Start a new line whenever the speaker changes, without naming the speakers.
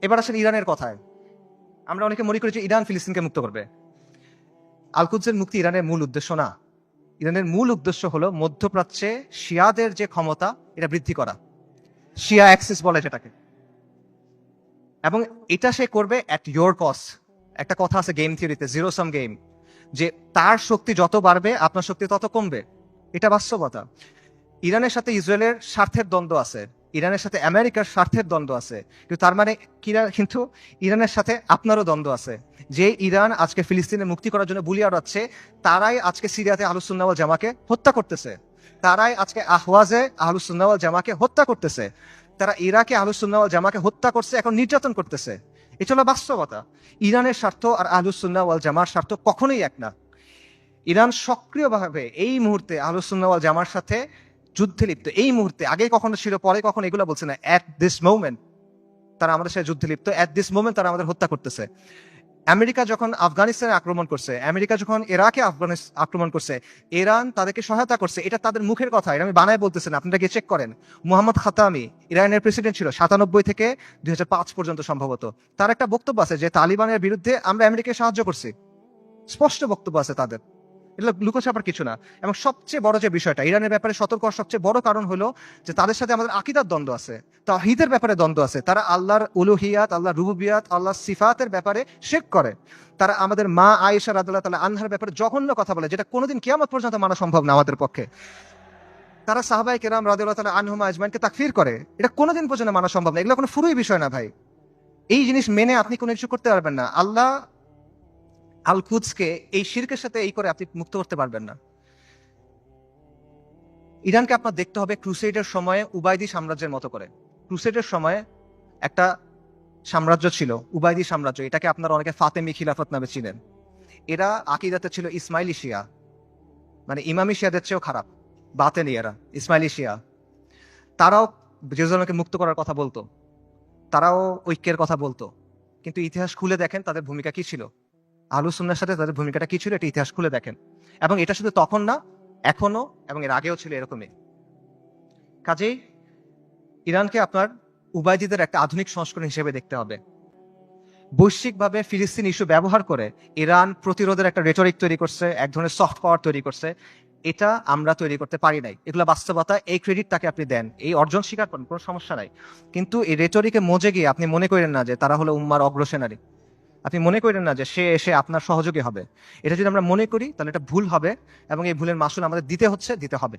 এবার আসলে ইরানের কথায়। আমরা অনেকে মনে করি যে ইরান ফিলিস্তিনকে মুক্ত করবে। আল কুদসের মুক্তি ইরানের মূল উদ্দেশ্য না। ইরানের মূল উদ্দেশ্য হলো মধ্যপ্রাচ্যে শিয়াদের যে ক্ষমতা এটা বৃদ্ধি করা, শিয়া অ্যাক্সিস বলে যেটাকে, এবং এটা সে করবে অ্যাট ইয়োর কস্ট। একটা কথা আছে গেম থিওরিতে, জিরো সাম গেম, যে তার শক্তি যত বাড়বে আপনার শক্তি তত কমবে। এটা বাস্তবতা। ইরানের সাথে ইসরায়েলের স্বার্থের দ্বন্দ্ব আছে, ইরানের সাথে আমেরিকার স্বার্থের দ্বন্দ্ব আছে, কিন্তু তার মানে কিন্তু ইরানের সাথে আপনারও দ্বন্দ্ব আছে। যে ইরান আজকে ফিলিস্তিনের মুক্তি করার জন্য বুলি আওড়াচ্ছে, তারাই আজকে সিরিয়াতে আহলুস সুন্নাহ ওয়াল জামাকে হত্যা করতেছে, তারাই আজকে আহওয়াজে আহলুস সুন্নাহ ওয়াল জামাকে হত্যা করতেছে, তারা ইরাকে আহলুস সুন্নাহ ওয়াল জামাকে হত্যা করছে, এখন নির্যাতন করতেছে। এটা হলো বাস্তবতা। ইরানের স্বার্থ আর আহলুস সুন্নাহ ওয়াল জামার স্বার্থ কখনোই এক না। ইরান সক্রিয়ভাবে এই মুহূর্তে আহলুস সুন্নাহ ওয়াল জামার সাথে যুদ্ধে লিপ্ত। এই মুহূর্তে, আগে কখনো ছিল, পরে কখনো এগুলো বলছে না, অ্যাট দিস মোমেন্ট তারা আমাদের সাথে যুদ্ধে লিপ্ত, অ্যাট দিস মোমেন্ট তারা আমাদের হত্যা করতেছে। আমেরিকা যখন আফগানিস্তানে আক্রমণ করছে, আমেরিকা যখন ইরাকে আক্রমণ করছে, ইরান তাদেরকে সহায়তা করছে। এটা তাদের মুখের কথা, এটা আমি বানায় বলতেছি না, আপনারা গিয়ে চেক করেন। মুহাম্মদ খাতামি ইরানের প্রেসিডেন্ট ছিল 97 থেকে 2005 পর্যন্ত সম্ভবত। তার একটা বক্তব্য আছে যে তালিবানের বিরুদ্ধে আমরা আমেরিকাকে সাহায্য করছি, স্পষ্ট বক্তব্য আছে তাদের, এগুলো লুকোছাপার কিছু না। এবং সবচেয়ে বড় যে বিষয়টা ইরানের ব্যাপারে সতর্ক হওয়ার সবচেয়ে বড় কারণ হলো যে তাদের সাথে আমাদের আকীদার দ্বন্দ্ব আছে, তাওহীদের ব্যাপারে দ্বন্দ্ব আছে। তারা আল্লাহর উলুহিয়াত, আল্লাহর রুবুবিয়াত, আল্লাহর সিফাতের ব্যাপারে শিরক করে। তারা আমাদের মা আয়েশা রাদিয়াল্লাহু তাআলা আনহার ব্যাপারে জঘন্য কথা বলে, যেটা কোনোদিন কিয়ামত পর্যন্ত মানা সম্ভব না আমাদের পক্ষে। তারা সাহাবায়ে কেরাম রাদিয়াল্লাহু তাআলা আনহুম আজমাইনকে তাকফির করে, এটা কোনোদিন পর্যন্ত মানা সম্ভব না। এগুলো কোনো ফুরুই বিষয় না ভাই। এই জিনিস মেনে আপনি কোনো কিছু করতে পারবেন না। আল্লাহ আল কুদসকে এই শিরকের সাথে এই করে আপনি মুক্ত করতে পারবেন না। ইরানকে আপনার দেখতে হবে ক্রুসেডের সময়ে উবাইদি সাম্রাজ্যের মতো করে। ক্রুসেডের সময়ে একটা সাম্রাজ্য ছিল, উবাইদি সাম্রাজ্য। এটাকে আপনারা অনেকে ফাতেমি খিলাফত নামে চিনেন। এরা আকিদাতে ছিল ইসমাইলি শিয়া, মানে ইমামি শিয়াদের চেয়েও খারাপ, বাতেনি এরা, ইসমাইলি শিয়া। তারাও জেরুজালেমকে মুক্ত করার কথা বলতো, তারাও ঐক্যের কথা বলতো, কিন্তু ইতিহাস খুলে দেখেন তাদের ভূমিকা কি ছিল। আহলুস সুন্নাহর সাথে তাদের ভূমিকাটা কি ছিল, এটা ইতিহাস খুলে দেখেন। এবং এটা শুধু তখন না, এখনো এবং এর আগেও ছিল এরকমই। কাজেই ইরানকে আপনার উবাইদিদের একটা আধুনিক সংস্করণ হিসেবে দেখতে হবে। বৈশ্বিকভাবে ফিলিস্তিন ইস্যু ব্যবহার করে ইরান প্রতিরোধের একটা রেটরিক তৈরি করছে, এক ধরনের সফট পাওয়ার তৈরি করছে। এটা আমরা তৈরি করতে পারি নাই, এগুলো বাস্তবতা। এই ক্রেডিট তাকে আপনি দেন, এই অর্জন স্বীকার করেন, কোনো সমস্যা নাই। কিন্তু এই রেটরিকে মজে গিয়ে আপনি মনে করেন না যে তারা হলো উম্মার অগ্রসেনারী, আপনি মনে করেন না যে সে এসে আপনার সহযোগী হবে। এটা যদি আমরা মনে করি তাহলে এটা ভুল হবে, এবং এই ভুলের মাসুল আমাদের দিতে হবে।